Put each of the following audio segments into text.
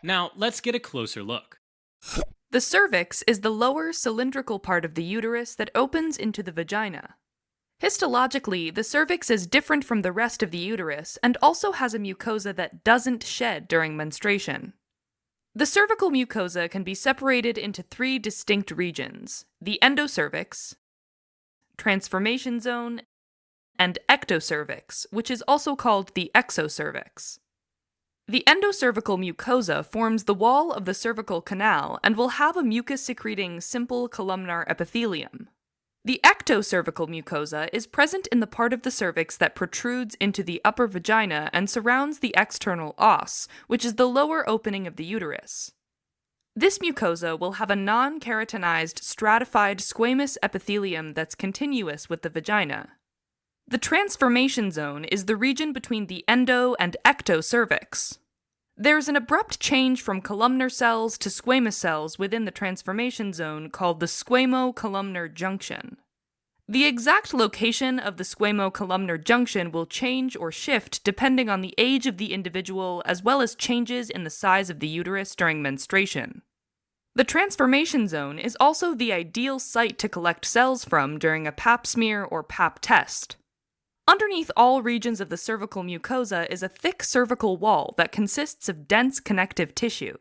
Now, let's get a closer look. The cervix is the lower cylindrical part of the uterus that opens into the vagina. Histologically, the cervix is different from the rest of the uterus and also has a mucosa that doesn't shed during menstruation. The cervical mucosa can be separated into three distinct regions: the endocervix, transformation zone, and ectocervix, which is also called the exocervix. The endocervical mucosa forms the wall of the cervical canal and will have a mucus-secreting simple columnar epithelium. The ectocervical mucosa is present in the part of the cervix that protrudes into the upper vagina and surrounds the external os, which is the lower opening of the uterus. This mucosa will have a non-keratinized stratified squamous epithelium that's continuous with the vagina. The transformation zone is the region between the endo and ectocervix. There's an abrupt change from columnar cells to squamous cells within the transformation zone called the squamo-columnar junction. The exact location of the squamo-columnar junction will change or shift depending on the age of the individual as well as changes in the size of the uterus during menstruation. The transformation zone is also the ideal site to collect cells from during a pap smear or pap test. Underneath all regions of the cervical mucosa is a thick cervical wall that consists of dense connective tissue.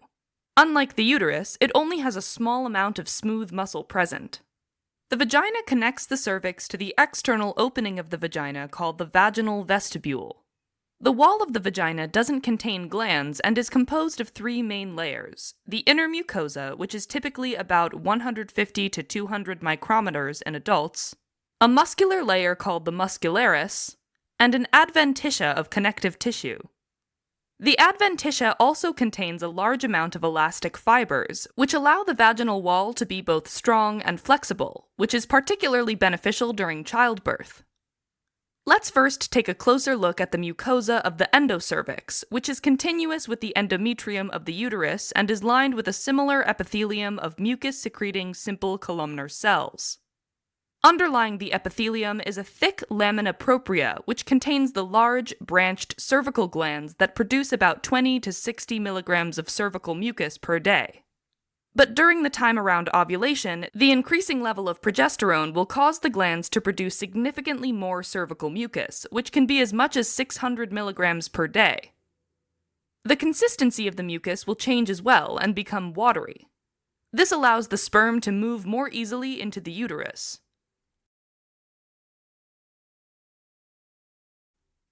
Unlike the uterus, it only has a small amount of smooth muscle present. The vagina connects the cervix to the external opening of the vagina called the vaginal vestibule. The wall of the vagina doesn't contain glands and is composed of three main layers: the inner mucosa, which is typically about 150 to 200 micrometers in adults, a muscular layer called the muscularis, and an adventitia of connective tissue. The adventitia also contains a large amount of elastic fibers, which allow the vaginal wall to be both strong and flexible, which is particularly beneficial during childbirth. Let's first take a closer look at the mucosa of the endocervix, which is continuous with the endometrium of the uterus and is lined with a similar epithelium of mucus-secreting simple columnar cells. Underlying the epithelium is a thick lamina propria, which contains the large, branched cervical glands that produce about 20 to 60 milligrams of cervical mucus per day. But during the time around ovulation, the increasing level of progesterone will cause the glands to produce significantly more cervical mucus, which can be as much as 600 milligrams per day. The consistency of the mucus will change as well and become watery. This allows the sperm to move more easily into the uterus.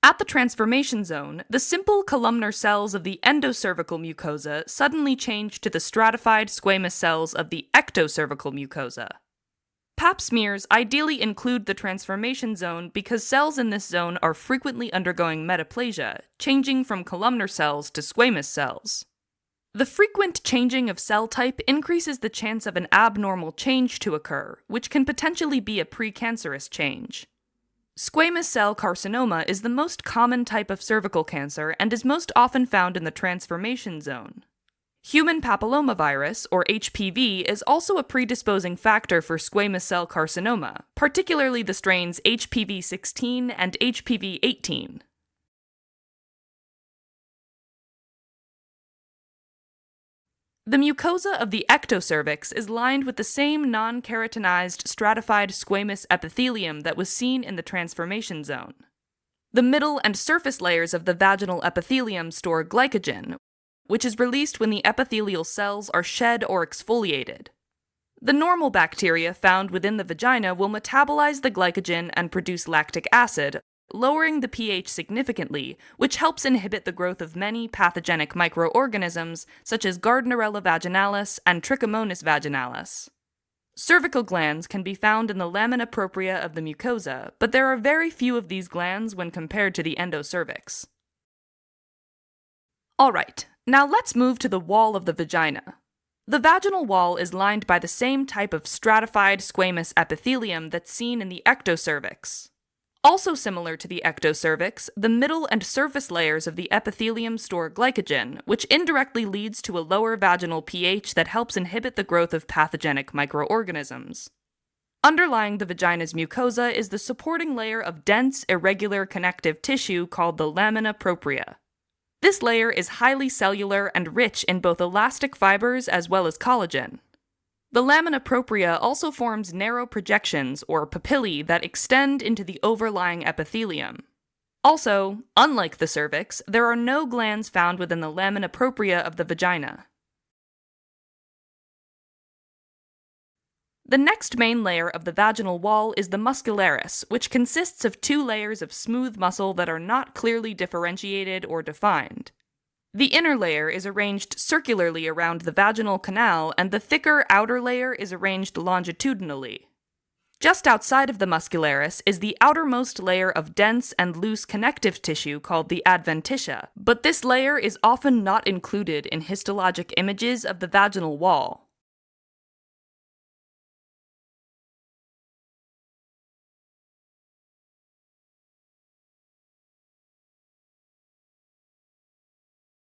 At the transformation zone, the simple columnar cells of the endocervical mucosa suddenly change to the stratified squamous cells of the ectocervical mucosa. Pap smears ideally include the transformation zone because cells in this zone are frequently undergoing metaplasia, changing from columnar cells to squamous cells. The frequent changing of cell type increases the chance of an abnormal change to occur, which can potentially be a precancerous change. Squamous cell carcinoma is the most common type of cervical cancer and is most often found in the transformation zone. Human papillomavirus, or HPV, is also a predisposing factor for squamous cell carcinoma, particularly the strains HPV-16 and HPV-18. The mucosa of the ectocervix is lined with the same non-keratinized stratified squamous epithelium that was seen in the transformation zone. The middle and surface layers of the vaginal epithelium store glycogen, which is released when the epithelial cells are shed or exfoliated. The normal bacteria found within the vagina will metabolize the glycogen and produce lactic acid, lowering the pH significantly, which helps inhibit the growth of many pathogenic microorganisms such as Gardnerella vaginalis and Trichomonas vaginalis. Cervical glands can be found in the lamina propria of the mucosa, but there are very few of these glands when compared to the endocervix. Alright, now let's move to the wall of the vagina. The vaginal wall is lined by the same type of stratified squamous epithelium that's seen in the ectocervix. Also similar to the ectocervix, the middle and surface layers of the epithelium store glycogen, which indirectly leads to a lower vaginal pH that helps inhibit the growth of pathogenic microorganisms. Underlying the vagina's mucosa is the supporting layer of dense, irregular connective tissue called the lamina propria. This layer is highly cellular and rich in both elastic fibers as well as collagen. The lamina propria also forms narrow projections, or papillae, that extend into the overlying epithelium. Also, unlike the cervix, there are no glands found within the lamina propria of the vagina. The next main layer of the vaginal wall is the muscularis, which consists of two layers of smooth muscle that are not clearly differentiated or defined. The inner layer is arranged circularly around the vaginal canal, and the thicker outer layer is arranged longitudinally. Just outside of the muscularis is the outermost layer of dense and loose connective tissue called the adventitia, but this layer is often not included in histologic images of the vaginal wall.